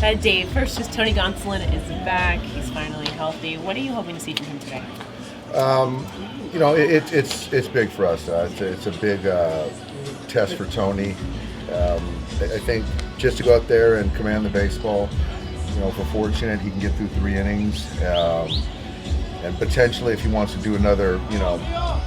Dave, first, just Tony Gonsolin is back. He's finally healthy. What are you hoping to see from him today? It's big for us. It's a big test for Tony. I think just to go out there and command the baseball, if we're fortunate, he can get through 3 innings. And potentially, if he wants to do another,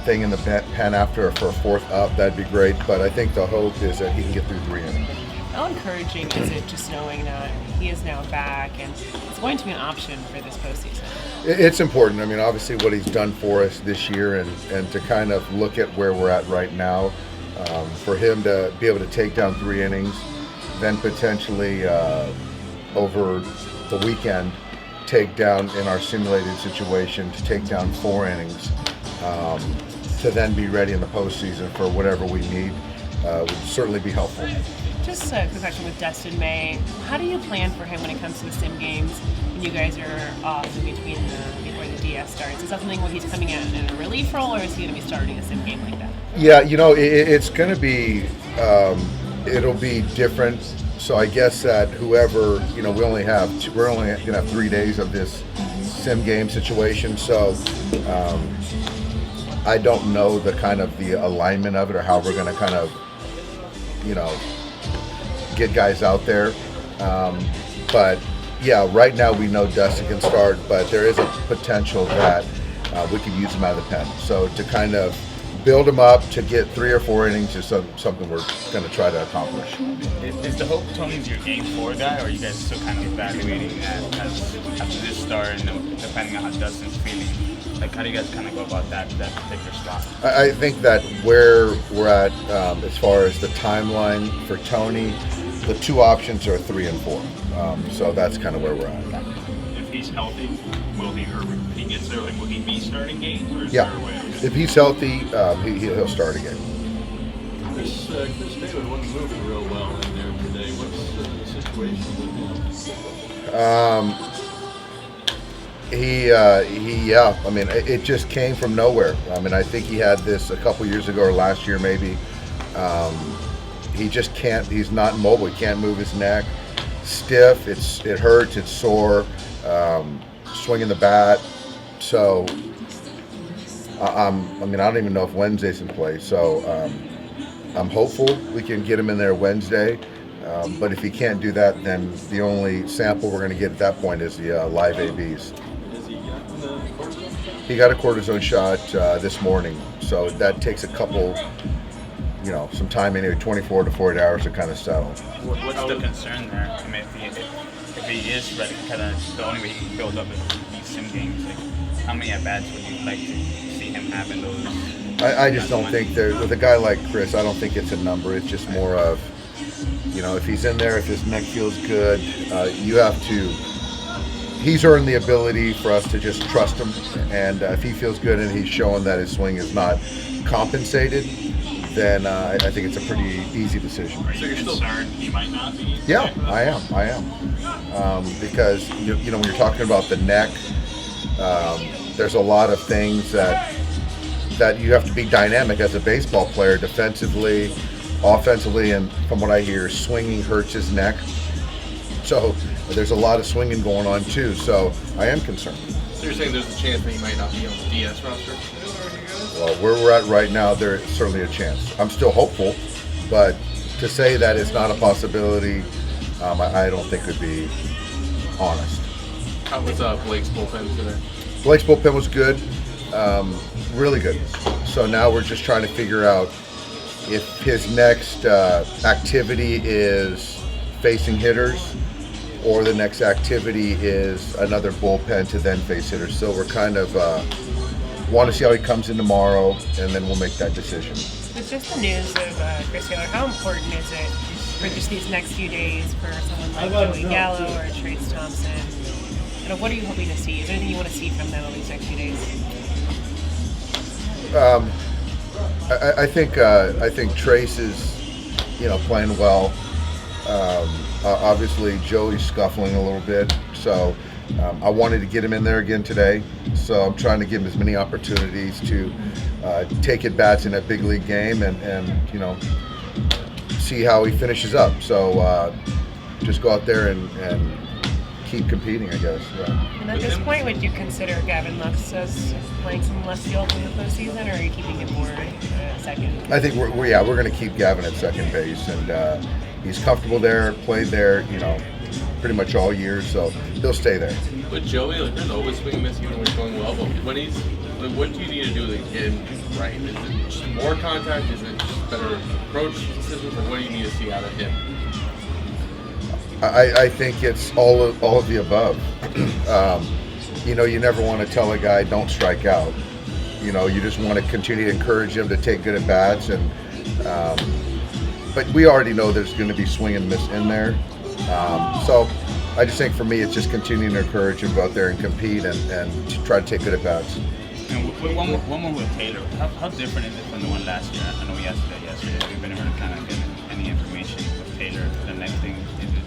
thing in the pen after for a 4th up, that'd be great. But I think the hope is that he can get through 3 innings. How encouraging is it just knowing that he is now back and it's going to be an option for this postseason? It's important. I mean, obviously what he's done for us this year and to kind of look at where we're at right now, for him to be able to take down 3 innings, then potentially over the weekend take down in our simulated situation to take down 4 innings, to then be ready in the postseason for whatever we need, would certainly be helpful. Just a quick question with Dustin May. How do you plan for him when it comes to the sim games when you guys are off in between before the DS starts? Is that something where he's coming in a relief role, or is he going to be starting a sim game like that? Yeah, it's going to be, it'll be different. So I guess that whoever, we're only going to have 3 days of this sim game situation. So I don't know the alignment of it or how we're going to get guys out there. But yeah, right now we know Dustin can start, but there is a potential that we could use him out of the pen. So to kind of build him up to get 3 or 4 innings is something we're going to try to accomplish. Is the hope Tony's your game 4 guy, or are you guys still kind of evaluating that after this start and depending on how Dustin's feeling? Like, how do you guys kind of go about that particular slot? I think that where we're at as far as the timeline for Tony, the 2 options are 3 and 4. So that's kind of where we're at. If he's healthy, will he, or when he gets there, will he be starting games? Or is Yeah. there a way? If he's healthy, he'll start again. Chris Taylor wasn't moving real well in there today. What's the situation with him? I mean, it just came from nowhere. I mean, I think he had this a couple years ago or last year maybe. He just can't. He's not mobile. He can't move his neck. Stiff. It hurts. It's sore. Swinging the bat. So, I don't even know if Wednesday's in play. So, I'm hopeful we can get him in there Wednesday. But if he can't do that, then the only sample we're going to get at that point is the live ABs. Has he gotten the cortisone? He got a cortisone shot this morning, so that takes a couple, some time, anyway, 24 to 48 hours to kind of settle. What's the concern there? I mean, if he is ready, kind of the only way he can build up is these sim games. Like, how many at-bats would you like to see him have in those? I just don't think with a guy like Chris, I don't think it's a number. It's just more of, if he's in there, if his neck feels good, you have to. He's earned the ability for us to just trust him, and if he feels good and he's showing that his swing is not compensated, then I think it's a pretty easy decision. Are you concerned he might not be? Yeah, I am. Because when you're talking about the neck, there's a lot of things that you have to be dynamic as a baseball player, defensively, offensively, and from what I hear, swinging hurts his neck. So there's a lot of swinging going on too. So I am concerned. So you're saying there's a chance that he might not be on the DS roster? Well, where we're at right now, there's certainly a chance. I'm still hopeful, but to say that it's not a possibility, I don't think would be honest. How was Blake's bullpen today? Blake's bullpen was good, really good. So now we're just trying to figure out if his next activity is facing hitters, or the next activity is another bullpen to then face hitters. So we're kind of want to see how he comes in tomorrow, and then we'll make that decision. With just the news of Chris Taylor, how important is it for just these next few days for someone like Joey Gallo or Trace Thompson? What are you hoping to see? Is there anything you want to see from them over these next few days? I think Trace is, playing well. Obviously, Joey's scuffling a little bit, so I wanted to get him in there again today. So I'm trying to give him as many opportunities to take at bats in that big league game and see how he finishes up. So just go out there and keep competing, I guess. Yeah. And at this point, would you consider Gavin Lux as playing some left field in the postseason, or are you keeping him more second? I think we're going to keep Gavin at second base, and he's comfortable there, played there, pretty much all year, so he'll stay there. But Joey, there's always swing and miss even when he's going well. But what do you need to do to get him right? Is it just more contact? Is it just better approach systems? Or what do you need to see out of him? I think it's all of the above. You never want to tell a guy don't strike out. You just want to continue to encourage him to take good at bats, but we already know there's going to be swing and miss in there. So I just think for me, it's just continuing to encourage him to go out there and compete and to try to take good at bats. And one more with Taylor. How different is it from the one last year? I know we asked that yesterday. We've been able to kind of get any information with Taylor. The next thing, is it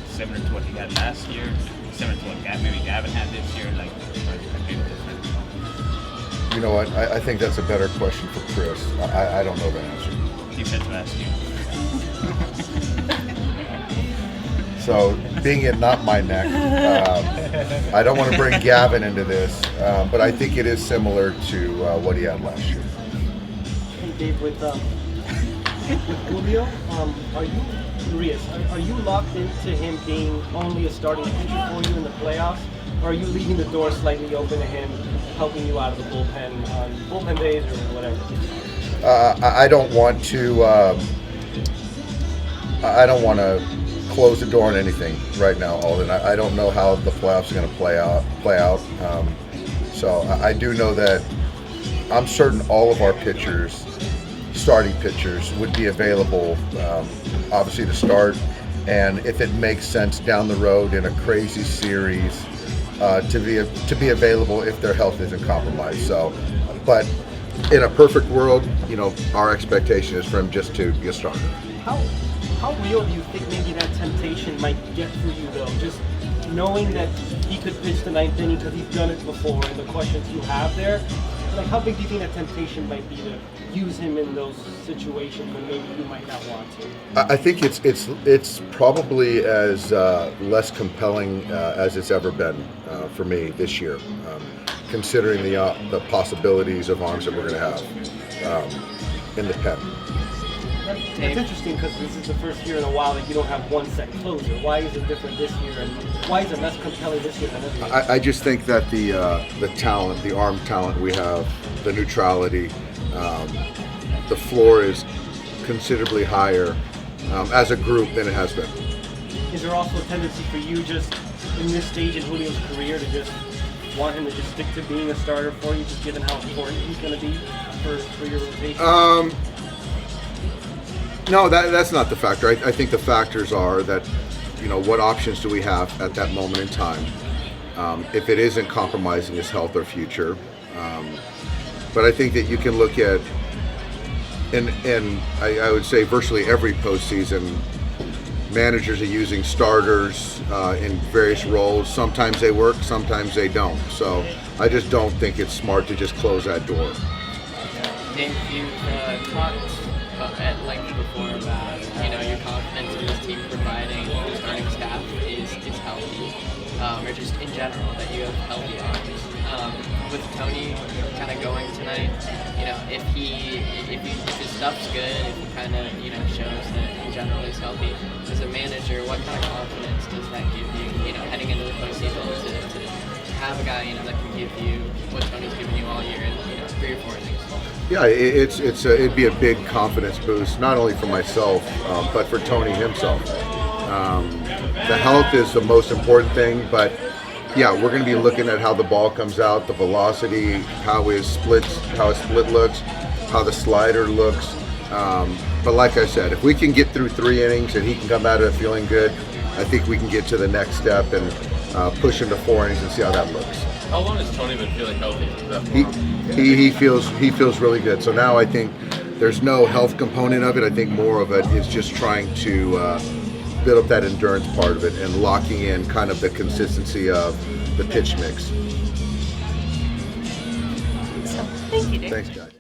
similar to what he had last year? Similar to what maybe Gavin had this year? Like, or is it completely different? You know what? I think that's a better question for Chris. I don't know the answer. He said to ask you. So, being it not my neck, I don't want to bring Gavin into this, but I think it is similar to what he had last year. Hey Dave, with Julio, are you locked into him being only a starting pitcher for you in the playoffs, or are you leaving the door slightly open to him helping you out of the bullpen on bullpen days or whatever? I don't want to. I don't want to close the door on anything right now, Alden. I don't know how the playoffs are going to play out. So I do know that I'm certain all of our pitchers, starting pitchers, would be available, obviously to start, and if it makes sense down the road in a crazy series, to be available if their health isn't compromised. So, but in a perfect world, our expectation is for him just to be a starter. How real do you think maybe that temptation might get for you, though? Just knowing that he could pitch the ninth inning because he's done it before, and the questions you have there, like how big do you think that temptation might be to use him in those situations when maybe you might not want to? I think it's probably as less compelling as it's ever been for me this year, considering the possibilities of arms that we're going to have in the pen. It's interesting because this is the first year in a while that you don't have one set closer. Why is it different this year, and why is it less compelling this year than every year? I just think that the talent, the arm talent we have, the neutrality, the floor is considerably higher as a group than it has been. Is there also a tendency for you just in this stage in Julio's career to just want him to just stick to being a starter for you, just given how important he's going to be for your rotation? No, that's not the factor. I think the factors are that, what options do we have at that moment in time, if it isn't compromising his health or future. But I think that you can look at, and I would say virtually every postseason, managers are using starters in various roles. Sometimes they work, sometimes they don't. So I just don't think it's smart to just close that door. Dave, you've talked at length before about your confidence in this team providing the starting staff is healthy, or just in general that you have healthy arms. With Tony kind of going tonight, if his stuff's good, if he kind of shows that in general he's healthy, as a manager, what kind of confidence does that give you? Heading into the postseason to have a guy that can give you what Tony's given you all year in 3 or 4 innings. Yeah, it'd be a big confidence boost, not only for myself, but for Tony himself. The health is the most important thing, but yeah, we're going to be looking at how the ball comes out, the velocity, how his split looks, how the slider looks. But like I said, if we can get through 3 innings and he can come out of it feeling good, I think we can get to the next step and push him to 4 innings and see how that looks. How long has Tony been feeling healthy? He feels really good. So now I think there's no health component of it. I think more of it is just trying to build up that endurance part of it and locking in kind of the consistency of the pitch mix. So, thank you, Dave. Thanks, guys.